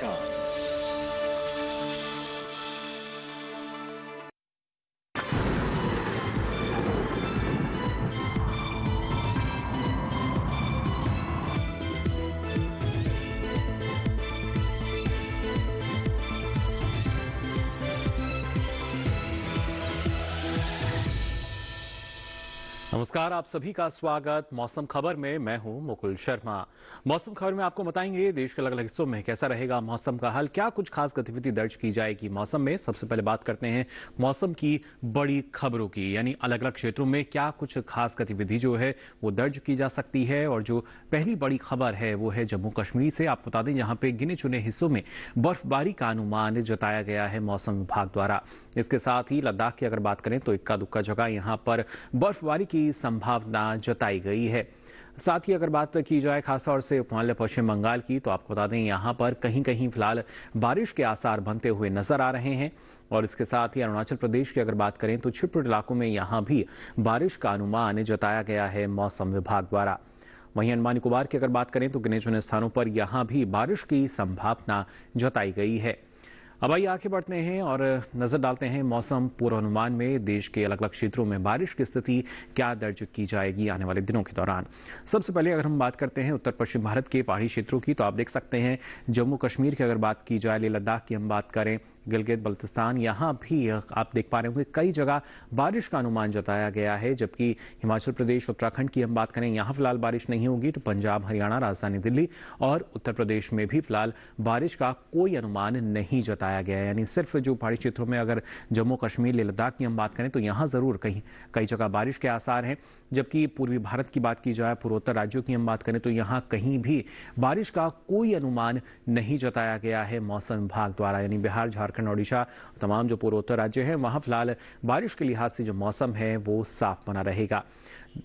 पहचान। नमस्कार, आप सभी का स्वागत मौसम खबर में। मैं हूं मुकुल शर्मा। मौसम खबर में आपको बताएंगे देश के अलग अलग हिस्सों में कैसा रहेगा मौसम का हाल, क्या कुछ खास गतिविधि दर्ज की जाएगी मौसम में। सबसे पहले बात करते हैं मौसम की बड़ी खबरों की, यानी अलग अलग क्षेत्रों में क्या कुछ खास गतिविधि जो है वो दर्ज की जा सकती है। और जो पहली बड़ी खबर है वो है जम्मू कश्मीर से। आपको बता दें यहाँ पे गिने चुने हिस्सों में बर्फबारी का अनुमान जताया गया है मौसम विभाग द्वारा। इसके साथ ही लद्दाख की अगर बात करें तो इक्का दुक्का जगह यहाँ पर बर्फबारी की संभावना जताई गई है। साथ ही अगर बात की जाए खासतौर से उपमहाद्वीप पश्चिम बंगाल की, तो आपको बता दें यहाँ पर कहीं कहीं फिलहाल बारिश के आसार बनते हुए नजर आ रहे हैं। और इसके साथ ही अरुणाचल प्रदेश की अगर बात करें तो छिटपुट इलाकों में यहाँ भी बारिश का अनुमान जताया गया है मौसम विभाग द्वारा। वहीं अंडमान निकोबार की अगर बात करें तो गिने चुने स्थानों पर यहाँ भी बारिश की संभावना जताई गई है। अब आइए आगे बढ़ते हैं और नजर डालते हैं मौसम पूर्वानुमान में देश के अलग अलग क्षेत्रों में बारिश की स्थिति क्या दर्ज की जाएगी आने वाले दिनों के दौरान। सबसे पहले अगर हम बात करते हैं उत्तर पश्चिम भारत के पहाड़ी क्षेत्रों की, तो आप देख सकते हैं जम्मू कश्मीर की अगर बात की जाए, लेह लद्दाख की हम बात करें, गिलगित बल्तिस्तान, यहाँ भी आप देख पा रहे होंगे कई जगह बारिश का अनुमान जताया गया है। जबकि हिमाचल प्रदेश उत्तराखंड की हम बात करें, यहाँ फिलहाल बारिश नहीं होगी। तो पंजाब, हरियाणा, राजधानी दिल्ली और उत्तर प्रदेश में भी फिलहाल बारिश का कोई अनुमान नहीं जताया गया है। यानी सिर्फ जो पहाड़ी क्षेत्रों में अगर जम्मू कश्मीर, लेह लद्दाख की हम बात करें तो यहाँ जरूर कई जगह बारिश के आसार हैं। जबकि पूर्वी भारत की बात की जाए, पूर्वोत्तर राज्यों की हम बात करें तो यहाँ कहीं भी बारिश का कोई अनुमान नहीं जताया गया है मौसम विभाग द्वारा। यानी बिहार, झारखंड, ओडिशा, तमाम जो पूर्वोत्तर राज्य हैं वहाँ फिलहाल बारिश के लिहाज से जो मौसम है वो साफ बना रहेगा।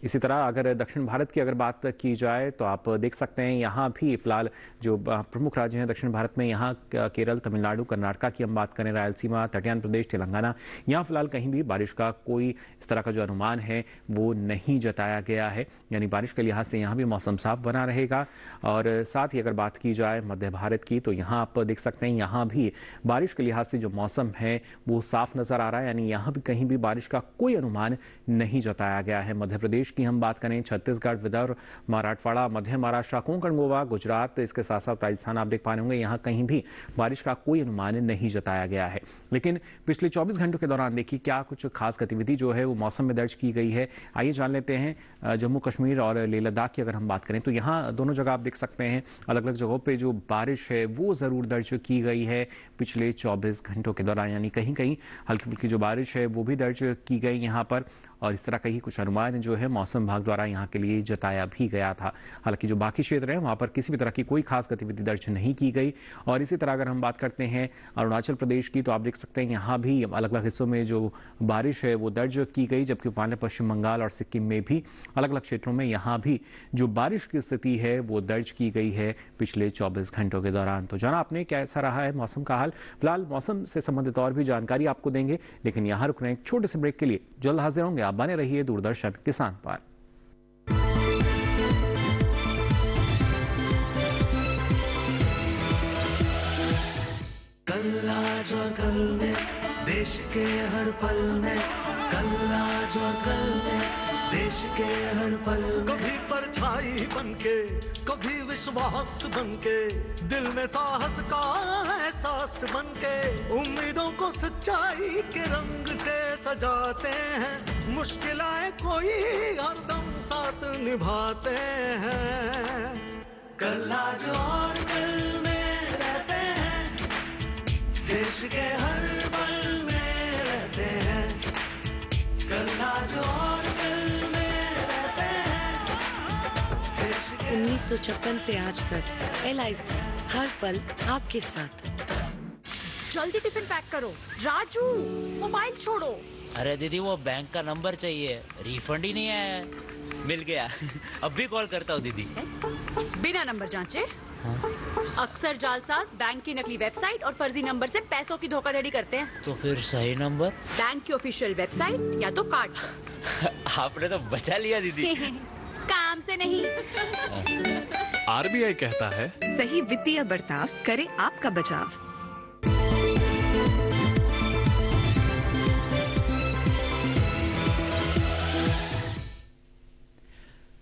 इसी तरह अगर दक्षिण भारत की अगर बात की जाए तो आप देख सकते हैं यहाँ भी फिलहाल जो प्रमुख राज्य हैं दक्षिण भारत में, यहाँ केरल, तमिलनाडु, कर्नाटका की हम बात करें, रायलसीमा, तटियान प्रदेश, तेलंगाना, यहाँ फिलहाल कहीं भी बारिश का कोई इस तरह का जो अनुमान है वो नहीं जताया गया है। यानी बारिश के लिहाज से यहाँ भी मौसम साफ बना रहेगा। और साथ ही अगर बात की जाए मध्य भारत की, तो यहाँ आप देख सकते हैं यहाँ भी बारिश के लिहाज से जो मौसम है वो साफ नजर आ रहा है। यानी यहाँ भी कहीं भी बारिश का कोई अनुमान नहीं जताया गया है। मध्य प्रदेश की हम बात करें, छत्तीसगढ़, विदर्भ, मराठवाड़ा, मध्य महाराष्ट्र, कोंकण, गोवा, गुजरात, इसके साथ साथ राजस्थान आप देख पा रहे होंगे यहाँ कहीं भी बारिश का कोई अनुमान नहीं जताया गया है। लेकिन पिछले 24 घंटों के दौरान देखिए क्या कुछ खास गतिविधि जो है वो मौसम में दर्ज की गई है। आइए जान लेते हैं जम्मू कश्मीर और लेह लद्दाख की अगर हम बात करें तो यहाँ दोनों जगह आप देख सकते हैं अलग अलग जगहों पे जो बारिश है वो जरूर दर्ज की गई है पिछले 24 घंटों के दौरान। यानी कहीं कहीं हल्की फुल्की जो बारिश है वो भी दर्ज की गई यहाँ पर। और इस तरह का ही कुछ अनुमान जो है मौसम विभाग द्वारा यहाँ के लिए जताया भी गया था। हालांकि जो बाकी क्षेत्र हैं वहाँ पर किसी भी तरह की कोई खास गतिविधि दर्ज नहीं की गई। और इसी तरह अगर हम बात करते हैं अरुणाचल प्रदेश की, तो आप देख सकते हैं यहाँ भी अलग अलग हिस्सों में जो बारिश है वो दर्ज की गई। जबकि उपमहाद्वीप पश्चिम बंगाल और सिक्किम में भी अलग अलग क्षेत्रों में यहाँ भी जो बारिश की स्थिति है वो दर्ज की गई है पिछले 24 घंटों के दौरान। तो जाना आपने कैसा रहा है मौसम का हाल। फिलहाल मौसम से संबंधित और भी जानकारी आपको देंगे, लेकिन यहाँ रुक रहे हैं एक छोटे से ब्रेक के लिए। जल्द हाजिर होंगे, आप बने रहिए दूरदर्शन किसान पर। कल आज और कल में देश के हर पल में, कल आज और कल में देश के हर पल, कभी परछाई बनके, कभी विश्वास बनके, दिल में साहस का एहसास बनके, उम्मीदों को सच्चाई के रंग से सजाते हैं, मुश्किलें कोई हरदम साथ निभाते हैं। कल आज और कल में रहते हैं, देश के हर पल में रहते हैं, कल आज और कल में रहते हैं, देश के 1956 से आज तक LIC हर पल आपके साथ। जल्दी टिफिन पैक करो। राजू, मोबाइल छोड़ो। अरे दीदी वो बैंक का नंबर चाहिए, रिफंड ही नहीं आया है। मिल गया। अब भी कॉल करता हूँ दीदी। बिना नंबर जांचे? अक्सर जालसाज बैंक की नकली वेबसाइट और फर्जी नंबर से पैसों की धोखाधड़ी करते हैं। तो फिर सही नंबर? बैंक की ऑफिशियल वेबसाइट या तो कार्ड पर। आपने तो बचा लिया दीदी। काम से नहीं। आरबीआई कहता है सही वित्तीय बर्ताव करे आपका बचाव।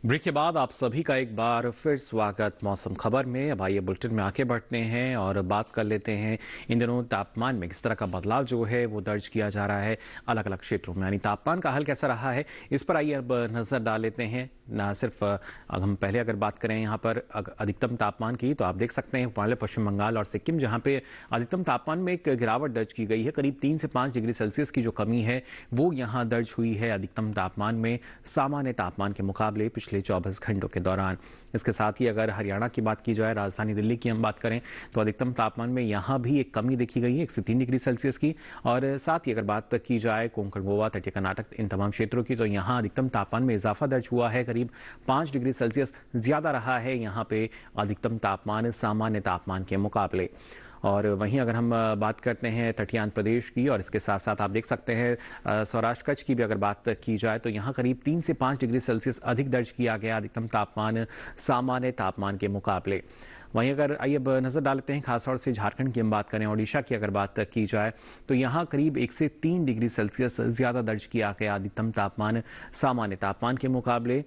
ब्रेक के बाद आप सभी का एक बार फिर स्वागत मौसम खबर में। अब आइए बुलेटिन में आगे बढ़ते हैं और बात कर लेते हैं इन दिनों तापमान में किस तरह का बदलाव जो है वो दर्ज किया जा रहा है अलग अलग क्षेत्रों में, यानी तापमान का हाल कैसा रहा है इस पर आइए अब नजर डाल लेते हैं। ना सिर्फ हम पहले अगर बात करें यहाँ पर अधिकतम तापमान की, तो आप देख सकते हैं हिमालय, पश्चिम बंगाल और सिक्किम जहाँ पे अधिकतम तापमान में एक गिरावट दर्ज की गई है। करीब 3 से 5 डिग्री सेल्सियस की जो कमी है वो यहाँ दर्ज हुई है अधिकतम तापमान में सामान्य तापमान के मुकाबले पिछले 24 घंटों के दौरान। इसके साथ ही अगर हरियाणा की बात की जाए, राजधानी दिल्ली की हम बात करें, तो अधिकतम तापमान में यहाँ भी एक कमी देखी गई है 1 से 3 डिग्री सेल्सियस की। और साथ ही अगर बात की जाए कोंकण, गोवा, तटीय कर्नाटक, इन तमाम क्षेत्रों की, तो यहाँ अधिकतम तापमान में इजाफा दर्ज हुआ है, करीब 5 डिग्री सेल्सियस ज्यादा रहा है यहाँ पे अधिकतम तापमान सामान्य तापमान के मुकाबले। और वहीं अगर हम बात करते हैं तटीय आंध्र प्रदेश की, और इसके साथ साथ आप देख सकते हैं सौराष्ट्र कच्छ की भी अगर बात की जाए, तो यहाँ करीब 3 से 5 डिग्री सेल्सियस अधिक दर्ज किया गया अधिकतम तापमान सामान्य तापमान के मुकाबले। वहीं अगर आइए अब नजर डालते हैं खासतौर से झारखंड की हम बात करें, ओडिशा की अगर बात की जाए, तो यहाँ करीब 1 से 3 डिग्री सेल्सियस ज्यादा दर्ज किया गया अधिकतम तापमान सामान्य तापमान के मुकाबले।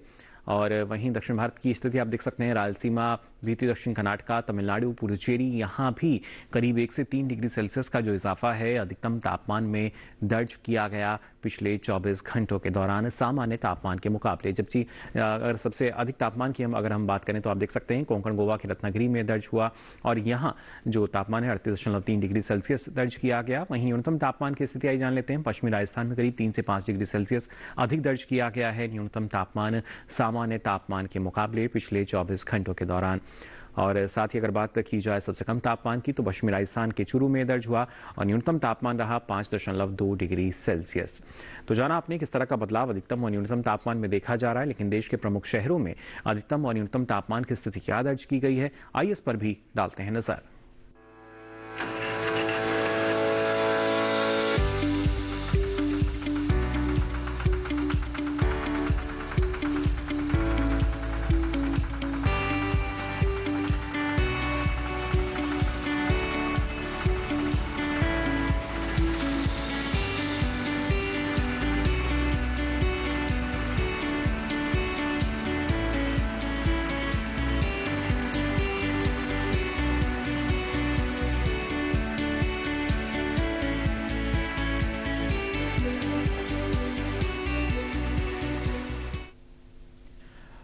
और वहीं दक्षिण भारत की स्थिति आप देख सकते हैं, रायलसीमा, बीती दक्षिण कर्नाटका, तमिलनाडु, पुडुचेरी, यहाँ भी करीब 1 से 3 डिग्री सेल्सियस का जो इजाफा है अधिकतम तापमान में दर्ज किया गया पिछले 24 घंटों के दौरान सामान्य तापमान के मुकाबले। जबकि अगर सबसे अधिक तापमान की अगर हम बात करें, तो आप देख सकते हैं कोंकण, गोवा के रत्नागिरी में दर्ज हुआ, और यहाँ जो तापमान है 38.3 डिग्री सेल्सियस दर्ज किया गया। वहीं न्यूनतम तापमान की स्थिति आई जान लेते हैं, पश्चिमी राजस्थान में करीब 3 से 5 डिग्री सेल्सियस अधिक दर्ज किया गया है न्यूनतम तापमान सामान्य तापमान के मुकाबले पिछले 24 घंटों के दौरान। और साथ ही अगर बात की जाए सबसे कम तापमान की, तो पश्चिमी राजस्थान के चूरू में दर्ज हुआ और न्यूनतम तापमान रहा 5.2 डिग्री सेल्सियस। तो जाना आपने किस तरह का बदलाव अधिकतम और न्यूनतम तापमान में देखा जा रहा है, लेकिन देश के प्रमुख शहरों में अधिकतम और न्यूनतम तापमान की स्थिति क्या दर्ज की गई है, आइए इस पर भी डालते हैं नजर।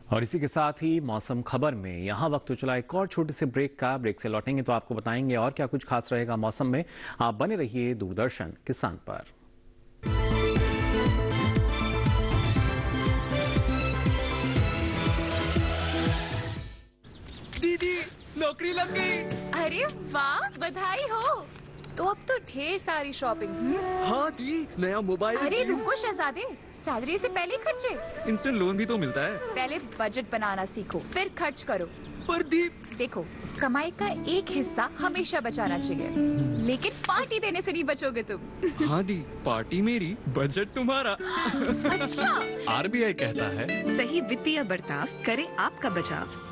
और इसी के साथ ही मौसम खबर में यहाँ वक्त हो चला एक और छोटे से ब्रेक का। ब्रेक से लौटेंगे तो आपको बताएंगे और क्या कुछ खास रहेगा मौसम में। आप बने रहिए दूरदर्शन किसान पर। दीदी नौकरी लग गई। अरे वाह, बधाई हो। तो अब तो ढेर सारी शॉपिंग। हाँ दी, नया मोबाइल। अरे रुको शहजादे, सैलरी से पहले खर्चे। इंस्टेंट लोन भी तो मिलता है। पहले बजट बनाना सीखो, फिर खर्च करो। पर दी, देखो, कमाई का एक हिस्सा हमेशा बचाना चाहिए, लेकिन पार्टी देने से नहीं बचोगे तुम। हाँ दी, पार्टी मेरी, बजट तुम्हारा। अच्छा। आरबीआई कहता है सही वित्तीय बर्ताव करे आपका बचाव।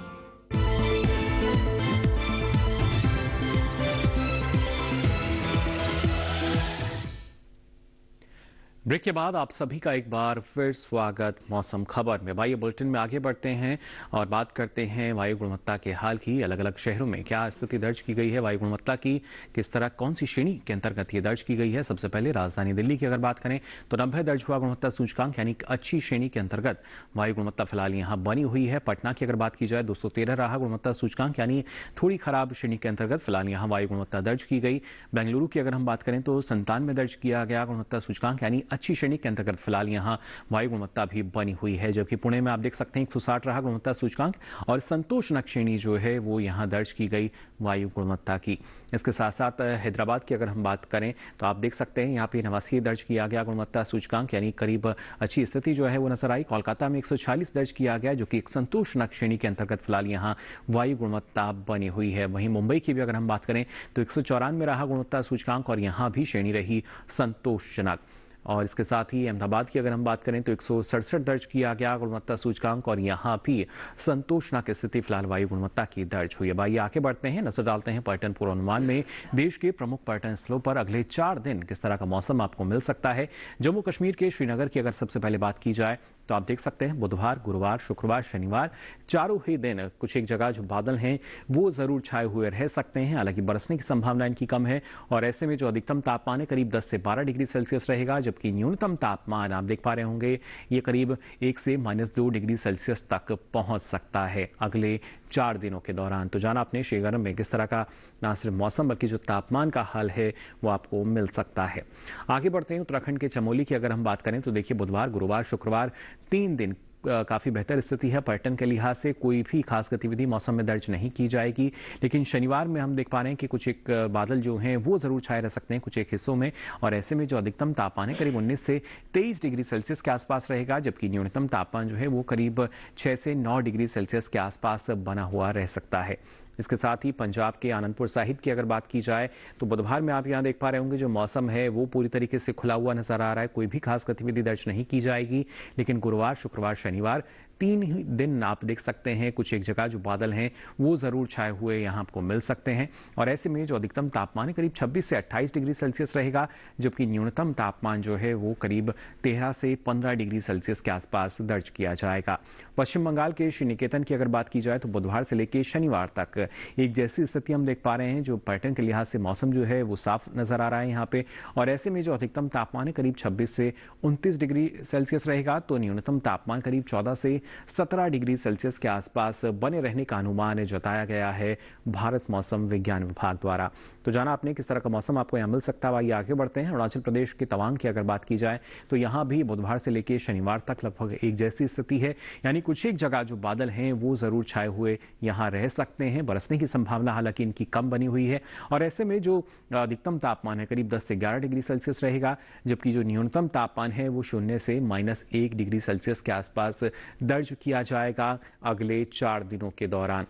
ब्रेक के बाद आप सभी का एक बार फिर स्वागत मौसम खबर में। वायु बुलेटिन में आगे बढ़ते हैं और बात करते हैं वायु गुणवत्ता के हाल की। अलग अलग शहरों में क्या स्थिति दर्ज की गई है वायु गुणवत्ता की, किस तरह कौन सी श्रेणी के अंतर्गत ये दर्ज की गई है। सबसे पहले राजधानी दिल्ली की अगर बात करें तो 90 दर्ज हुआ गुणवत्ता सूचकांक, यानी अच्छी श्रेणी के अंतर्गत वायु गुणवत्ता फिलहाल यहाँ बनी हुई है। पटना की अगर बात की जाए 213 रहा गुणवत्ता सूचकांक, यानी थोड़ी खराब श्रेणी के अंतर्गत फिलहाल यहाँ वायु गुणवत्ता दर्ज की गई। बेंगलुरु की अगर हम बात करें तो 97 दर्ज किया गया गुणवत्ता सूचकांक, यानी अच्छी श्रेणी के अंतर्गत फिलहाल यहां वायु गुणवत्ता भी बनी हुई है। जबकि पुणे में आप देख सकते हैं 160 रहा गुणवत्ता सूचकांक और संतोषजनक श्रेणी जो है वो यहां दर्ज की गई वायु गुणवत्ता की। इसके साथ साथ हैदराबाद की अगर हम बात करें तो आप देख सकते हैं यहाँ पे 89 दर्ज किया गया गुणवत्ता सूचकांक, यानी करीब अच्छी स्थिति जो है वो नजर आई। कोलकाता में 146 दर्ज किया गया, जो कि एक संतोषजनक श्रेणी के अंतर्गत फिलहाल यहाँ वायु गुणवत्ता बनी हुई है। वहीं मुंबई की भी अगर हम बात करें तो 194 रहा गुणवत्ता सूचकांक और यहाँ भी श्रेणी रही संतोषजनक। और इसके साथ ही अहमदाबाद की अगर हम बात करें तो 167 दर्ज किया गया गुणवत्ता सूचकांक और यहाँ भी संतोषजनक स्थिति फिलहाल वायु गुणवत्ता की दर्ज हुई है। आइए आगे बढ़ते हैं, नजर डालते हैं पर्यटन पूर्वानुमान में देश के प्रमुख पर्यटन स्थलों पर अगले 4 दिन किस तरह का मौसम आपको मिल सकता है। जम्मू कश्मीर के श्रीनगर की अगर सबसे पहले बात की जाए तो आप देख सकते हैं बुधवार, गुरुवार, शुक्रवार, शनिवार चारों ही दिन कुछ एक जगह जो बादल हैं वो जरूर छाए हुए रह सकते हैं। हालांकि बरसने की संभावना इनकी कम है और ऐसे में जो अधिकतम तापमान है करीब 10 से 12 डिग्री सेल्सियस रहेगा, जबकि न्यूनतम तापमान आप देख पा रहे होंगे ये करीब 1 से -2 डिग्री सेल्सियस तक पहुंच सकता है अगले 4 दिनों के दौरान। तो जाना आपने श्रीनगर में किस तरह का ना सिर्फ मौसम बल्कि जो तापमान का हाल है वो आपको मिल सकता है। आगे बढ़ते हैं, उत्तराखंड के चमोली की अगर हम बात करें तो देखिए बुधवार, गुरुवार, शुक्रवार 3 दिन काफी बेहतर स्थिति है। पर्यटन के लिहाज से कोई भी खास गतिविधि मौसम में दर्ज नहीं की जाएगी, लेकिन शनिवार में हम देख पा रहे हैं कि कुछ एक बादल जो हैं वो जरूर छाए रह सकते हैं कुछ एक हिस्सों में और ऐसे में जो अधिकतम तापमान है करीब 19 से 23 डिग्री सेल्सियस के आसपास रहेगा, जबकि न्यूनतम तापमान जो है वो करीब 6 से 9 डिग्री सेल्सियस के आसपास बना हुआ रह सकता है। इसके साथ ही पंजाब के आनंदपुर साहिब की अगर बात की जाए तो बुधवार में आप यहां देख पा रहे होंगे जो मौसम है वो पूरी तरीके से खुला हुआ नजर आ रहा है, कोई भी खास गतिविधि दर्ज नहीं की जाएगी। लेकिन गुरुवार, शुक्रवार, शनिवार 3 ही दिन आप देख सकते हैं कुछ एक जगह जो बादल हैं वो जरूर छाए हुए यहां आपको मिल सकते हैं और ऐसे में जो अधिकतम तापमान है करीब 26 से 28 डिग्री सेल्सियस रहेगा, जबकि न्यूनतम तापमान जो है वो करीब 13 से 15 डिग्री सेल्सियस के आसपास दर्ज किया जाएगा। पश्चिम बंगाल के श्रीनिकेतन की अगर बात की जाए तो बुधवार से लेकर शनिवार तक एक जैसी स्थिति हम देख पा रहे हैं, जो पर्यटन के लिहाज से मौसम जो है वो साफ नजर आ रहा है यहाँ पे और ऐसे में जो अधिकतम तापमान है करीब 26 से 29 डिग्री सेल्सियस रहेगा, तो न्यूनतम तापमान करीब 14 से 17 डिग्री सेल्सियस के आसपास बने रहने का अनुमान जताया गया है भारत मौसम विज्ञान विभाग द्वारा। तो जाना आपने किस तरह का मौसम आपको यहाँ मिल सकता है। आइए आगे बढ़ते हैं, अरुणाचल प्रदेश के तवांग की अगर बात की जाए तो यहाँ भी बुधवार से लेकर शनिवार तक लगभग एक जैसी स्थिति है, यानी कुछ एक जगह जो बादल हैं वो जरूर छाए हुए यहाँ रह सकते हैं। बरसने की संभावना हालांकि इनकी कम बनी हुई है और ऐसे में जो अधिकतम तापमान है करीब 10 से 11 डिग्री सेल्सियस रहेगा, जबकि जो न्यूनतम तापमान है वो 0 से -1 डिग्री सेल्सियस के आसपास दर्ज किया जाएगा अगले 4 दिनों के दौरान।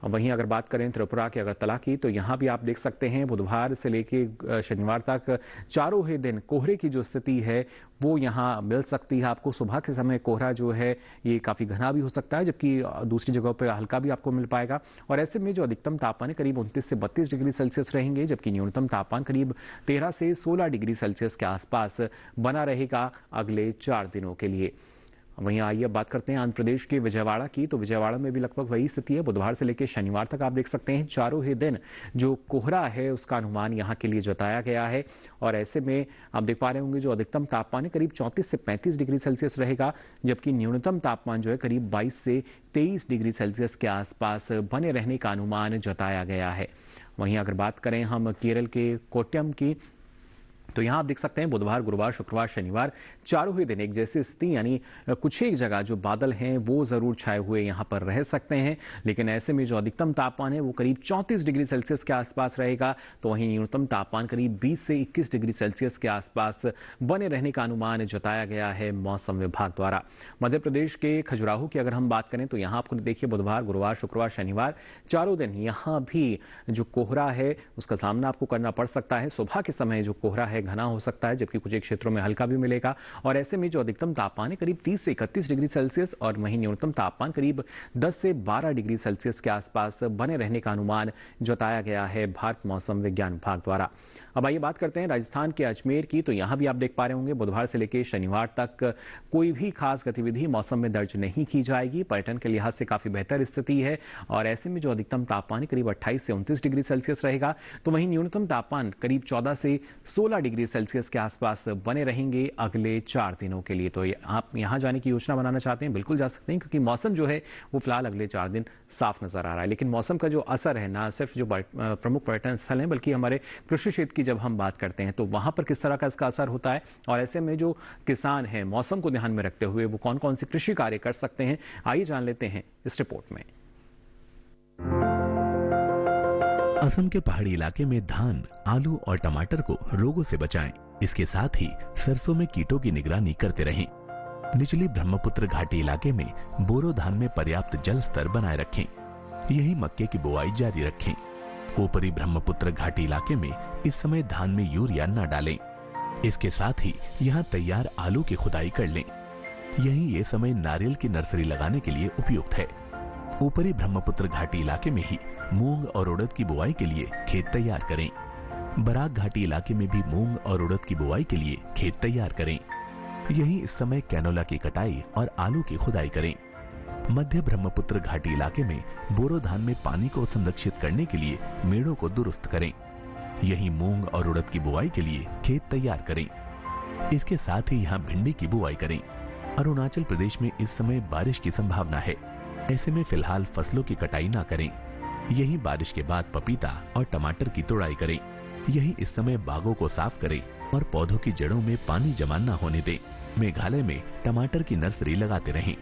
वहीं अगर बात करें त्रिपुरा के अगरतला की तो यहाँ भी आप देख सकते हैं बुधवार से लेकर शनिवार तक चारों ही दिन कोहरे की जो स्थिति है वो यहाँ मिल सकती है आपको। सुबह के समय कोहरा जो है ये काफ़ी घना भी हो सकता है, जबकि दूसरी जगहों पर हल्का भी आपको मिल पाएगा और ऐसे में जो अधिकतम तापमान है करीब 29 से 32 डिग्री सेल्सियस रहेंगे, जबकि न्यूनतम तापमान करीब 13 से 16 डिग्री सेल्सियस के आसपास बना रहेगा अगले 4 दिनों के लिए। वहीं आइए अब बात करते हैं आंध्र प्रदेश के विजयवाड़ा की, तो विजयवाड़ा में भी लगभग वही स्थिति है। बुधवार से लेकर शनिवार तक आप देख सकते हैं चारों ही दिन जो कोहरा है उसका अनुमान यहाँ के लिए जताया गया है और ऐसे में आप देख पा रहे होंगे जो अधिकतम तापमान है करीब 34 से 35 डिग्री सेल्सियस रहेगा, जबकि न्यूनतम तापमान जो है करीब 22 से 23 डिग्री सेल्सियस के आसपास बने रहने का अनुमान जताया गया है। वहीं अगर बात करें हम केरल के कोट्टयम की तो यहाँ आप देख सकते हैं बुधवार, गुरुवार, शुक्रवार, शनिवार चारों ही दिन एक जैसी स्थिति, यानी कुछ एक जगह जो बादल हैं वो जरूर छाए हुए यहाँ पर रह सकते हैं, लेकिन ऐसे में जो अधिकतम तापमान है वो करीब 34 डिग्री सेल्सियस के आसपास रहेगा, तो वहीं न्यूनतम तापमान करीब 20 से 21 डिग्री सेल्सियस के आसपास बने रहने का अनुमान जताया गया है मौसम विभाग द्वारा। मध्य प्रदेश के खजुराहो की अगर हम बात करें तो यहाँ आपको देखिए बुधवार, गुरुवार, शुक्रवार, शनिवार चारों दिन यहाँ भी जो कोहरा है उसका सामना आपको करना पड़ सकता है। सुबह के समय जो कोहरा है घना हो सकता है, जबकि कुछ एक क्षेत्रों में हल्का भी मिलेगा और ऐसे में जो अधिकतम तापमान है करीब 30 से 31 डिग्री सेल्सियस और वहीं न्यूनतम तापमान करीब 10 से 12 डिग्री सेल्सियस के आसपास बने रहने का अनुमान जताया गया है भारत मौसम विज्ञान विभाग द्वारा। अब आइए बात करते हैं राजस्थान के अजमेर की, तो यहाँ भी आप देख पा रहे होंगे बुधवार से लेकर शनिवार तक कोई भी खास गतिविधि मौसम में दर्ज नहीं की जाएगी। पर्यटन के लिहाज से काफी बेहतर स्थिति है और ऐसे में जो अधिकतम तापमान करीब 28 से 29 डिग्री सेल्सियस रहेगा, तो वहीं न्यूनतम तापमान करीब 14 से 16 डिग्री सेल्सियस के आसपास बने रहेंगे अगले 4 दिनों के लिए। तो आप यहाँ जाने की योजना बनाना चाहते हैं बिल्कुल जा सकते हैं, क्योंकि मौसम जो है वो फिलहाल अगले 4 दिन साफ नजर आ रहा है। लेकिन मौसम का जो असर है ना सिर्फ जो प्रमुख पर्यटन स्थल है बल्कि हमारे कृषि क्षेत्र की जब हम बात करते हैं तो वहां पर किस तरह का इसका असर होता है और ऐसे में जो किसान हैं मौसम को ध्यान में रखते हुए वो कौन कौन से कृषि कार्य कर सकते हैं, आइए जान लेते हैं इस रिपोर्ट में। असम के पहाड़ी इलाके में धान, आलू और टमाटर को रोगों से बचाएं। इसके साथ ही सरसों में कीटों की निगरानी करते रहें। निचली ब्रह्मपुत्र घाटी इलाके में बोरो धान में पर्याप्त जल स्तर बनाए रखें। यही मक्के की बुआई जारी रखें। ऊपरी ब्रह्मपुत्र घाटी इलाके में इस समय धान में यूरिया न डालें। इसके साथ ही यहाँ तैयार आलू की खुदाई कर लें। यही ये समय नारियल की नर्सरी लगाने के लिए उपयुक्त है। ऊपरी ब्रह्मपुत्र घाटी इलाके में ही मूंग और उड़द की बुआई के लिए खेत तैयार करें। बराक घाटी इलाके में भी मूंग और उड़द की बुआई के लिए खेत तैयार करें। यही इस समय कैनोला की कटाई और आलू की खुदाई करें। मध्य ब्रह्मपुत्र घाटी इलाके में बोरो धान में पानी को संरक्षित करने के लिए मेड़ों को दुरुस्त करें। यही मूंग और उड़द की बुआई के लिए खेत तैयार करें। इसके साथ ही यहाँ भिंडी की बुआई करें। अरुणाचल प्रदेश में इस समय बारिश की संभावना है। ऐसे में फिलहाल फसलों की कटाई ना करें। यही बारिश के बाद पपीता और टमाटर की तुड़ाई करें। यही इस समय बागों को साफ करें और पौधों की जड़ों में पानी जमा न होने दें। मेघालय में टमाटर की नर्सरी लगाते रहें।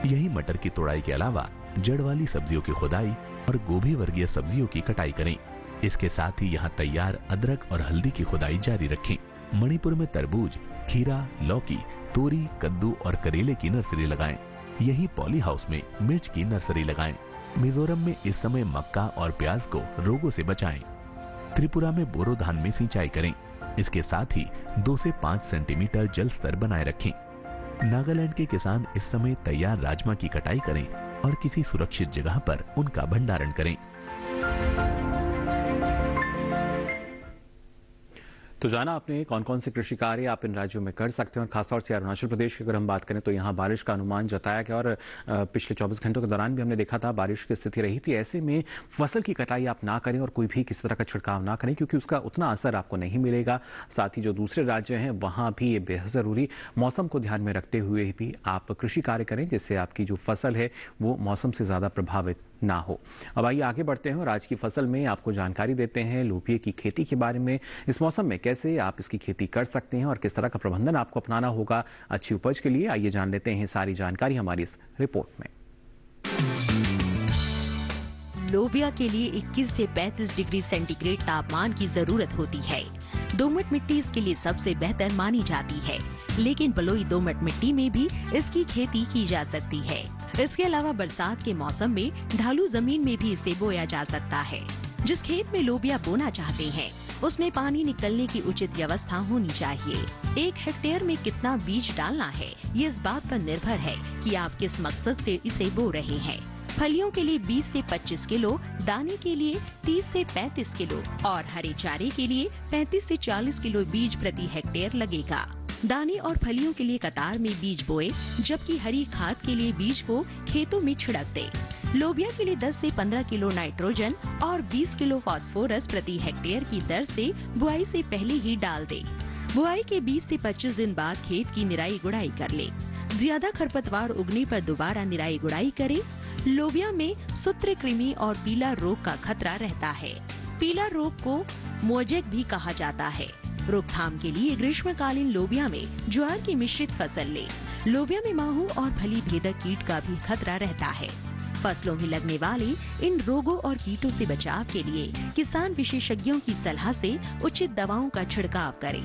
यही मटर की तुड़ाई के अलावा जड़ वाली सब्जियों की खुदाई और गोभी वर्गीय सब्जियों की कटाई करें। इसके साथ ही यहाँ तैयार अदरक और हल्दी की खुदाई जारी रखें। मणिपुर में तरबूज, खीरा, लौकी, तोरी, कद्दू और करेले की नर्सरी लगाएं। यही पॉली हाउस में मिर्च की नर्सरी लगाएं। मिजोरम में इस समय मक्का और प्याज को रोगों से बचाएं। त्रिपुरा में बोरो धान में सिंचाई करें। इसके साथ ही 2 से 5 सेंटीमीटर जल स्तर बनाए रखें। नागालैंड के किसान इस समय तैयार राजमा की कटाई करें और किसी सुरक्षित जगह पर उनका भंडारण करें। तो जाना आपने कौन कौन से कृषि कार्य आप इन राज्यों में कर सकते हैं और खासतौर से अरुणाचल प्रदेश की अगर हम बात करें तो यहाँ बारिश का अनुमान जताया गया और पिछले 24 घंटों के दौरान भी हमने देखा था बारिश की स्थिति रही थी। ऐसे में फसल की कटाई आप ना करें और कोई भी किसी तरह का छिड़काव ना करें क्योंकि उसका उतना असर आपको नहीं मिलेगा। साथ ही जो दूसरे राज्य हैं वहाँ भी ये बेहद ज़रूरी मौसम को ध्यान में रखते हुए भी आप कृषि कार्य करें जिससे आपकी जो फसल है वो मौसम से ज़्यादा प्रभावित ना हो। अब आइए आगे बढ़ते हैं और आज की फसल में आपको जानकारी देते हैं लोबिया की खेती के बारे में। इस मौसम में कैसे आप इसकी खेती कर सकते हैं और किस तरह का प्रबंधन आपको अपनाना होगा अच्छी उपज के लिए, आइए जान लेते हैं सारी जानकारी हमारी इस रिपोर्ट में। लोबिया के लिए 21 से 35 डिग्री सेंटीग्रेड तापमान की जरूरत होती है। दोमट मिट्टी इसके लिए सबसे बेहतर मानी जाती है, लेकिन बलुई दोमट मिट्टी में भी इसकी खेती की जा सकती है। इसके अलावा बरसात के मौसम में ढालू जमीन में भी इसे बोया जा सकता है। जिस खेत में लोबिया बोना चाहते हैं उसमें पानी निकलने की उचित व्यवस्था होनी चाहिए। 1 हेक्टेयर में कितना बीज डालना है ये इस बात पर निर्भर है कि आप किस मकसद से इसे बो रहे हैं। फलियों के लिए 20 से 25 किलो, दाने के लिए 30 से 35 किलो और हरे चारे के लिए 35 से 40 किलो बीज प्रति हेक्टेयर लगेगा। दाने और फलियों के लिए कतार में बीज बोए, जबकि हरी खाद के लिए बीज को खेतों में छिड़क दे। लोबिया के लिए 10 से 15 किलो नाइट्रोजन और 20 किलो फास्फोरस प्रति हेक्टेयर की दर से बुआई से पहले ही डाल दे। बुआई के 20 से 25 दिन बाद खेत की निराई गुड़ाई कर ले। ज्यादा खरपतवार उगने पर दोबारा निराई गुड़ाई करे। लोबिया में सूत्रकृमि और पीला रोग का खतरा रहता है। पीला रोग को मोजेक भी कहा जाता है। रोकथाम के लिए ग्रीष्मकालीन लोबिया में ज्वार की मिश्रित फसल ले। लोबिया में माहू और फली भेदक कीट का भी खतरा रहता है। फसलों में लगने वाले इन रोगों और कीटों से बचाव के लिए किसान विशेषज्ञों की सलाह से उचित दवाओं का छिड़काव करें।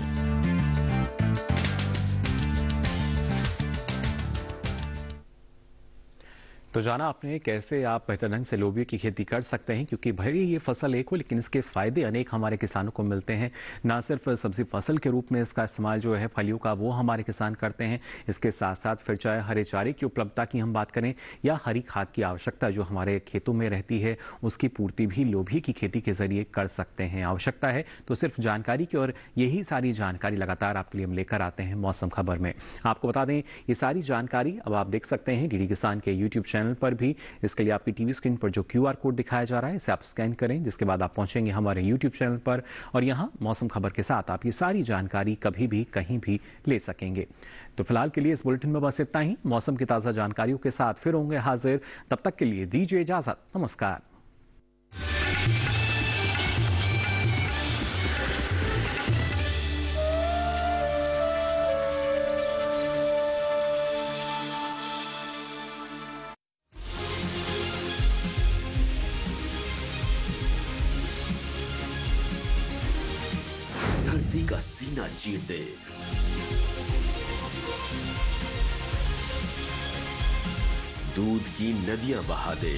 तो जाना आपने कैसे आप बेहतर ढंग से लोबिया की खेती कर सकते हैं क्योंकि भले ये फसल एक हो लेकिन इसके फायदे अनेक हमारे किसानों को मिलते हैं। ना सिर्फ सब्जी फसल के रूप में इसका इस्तेमाल जो है फलियों का वो हमारे किसान करते हैं, इसके साथ साथ फिर चाहे हरे चारे की उपलब्धता की हम बात करें या हरी खाद की आवश्यकता जो हमारे खेतों में रहती है उसकी पूर्ति भी लोबिया की खेती के जरिए कर सकते हैं। आवश्यकता है तो सिर्फ जानकारी की और यही सारी जानकारी लगातार आपके लिए हम लेकर आते हैं मौसम खबर में। आपको बता दें ये सारी जानकारी अब आप देख सकते हैं डीडी किसान के यूट्यूब चैनल पर भी। इसके लिए आपकी टीवी स्क्रीन पर जो QR कोड दिखाया जा रहा है इसे आप स्कैन करें, जिसके बाद आप पहुंचेंगे हमारे YouTube चैनल पर और यहां मौसम खबर के साथ आप ये सारी जानकारी कभी भी कहीं भी ले सकेंगे। तो फिलहाल के लिए इस बुलेटिन में बस इतना ही। मौसम की ताजा जानकारियों के साथ फिर होंगे हाजिर, तब तक के लिए दीजिए इजाजत। नमस्कार। धरती का सीना चीर दे, दूध की नदियां बहा दे,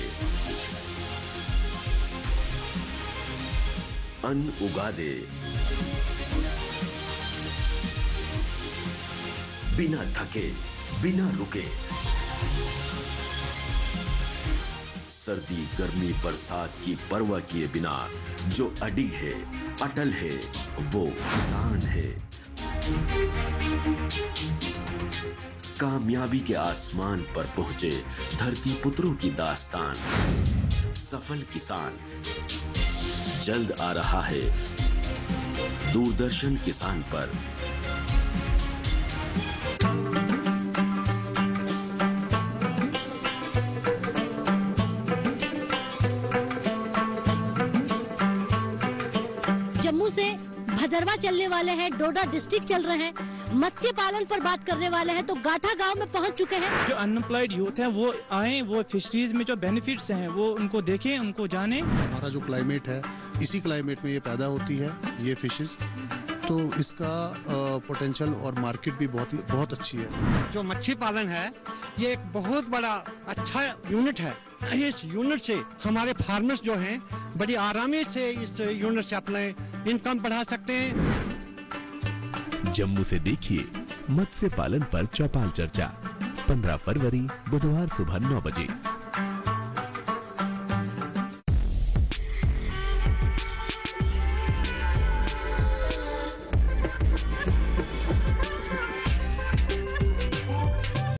अन्न उगा दे, बिना थके, बिना रुके। सर्दी, गर्मी, बरसात की परवाह किए बिना जो अडिग है, अटल है, वो किसान है। कामयाबी के आसमान पर पहुंचे धरती पुत्रों की दास्तान। सफल किसान जल्द आ रहा है दूरदर्शन किसान पर। जम्मू से भदरवा चलने वाले हैं, डोडा डिस्ट्रिक्ट चल रहे हैं। मत्स्य पालन पर बात करने वाले हैं तो गाठा गांव में पहुंच चुके हैं। जो अनएम्प्लॉयड यूथ है वो आए, वो फिशरीज में जो बेनिफिट्स हैं वो उनको देखें, उनको जाने। हमारा जो क्लाइमेट है, इसी क्लाइमेट में ये पैदा होती है ये फिशेस, तो इसका पोटेंशियल और मार्केट भी बहुत अच्छी है। जो मच्छी पालन है ये एक बहुत बड़ा अच्छा यूनिट है। इस यूनिट से हमारे फार्मर्स जो हैं बड़ी आरामी से इस यूनिट से अपने इनकम बढ़ा सकते हैं। जम्मू से देखिए मत्स्य पालन पर चौपाल चर्चा 15 फरवरी बुधवार सुबह 9 बजे।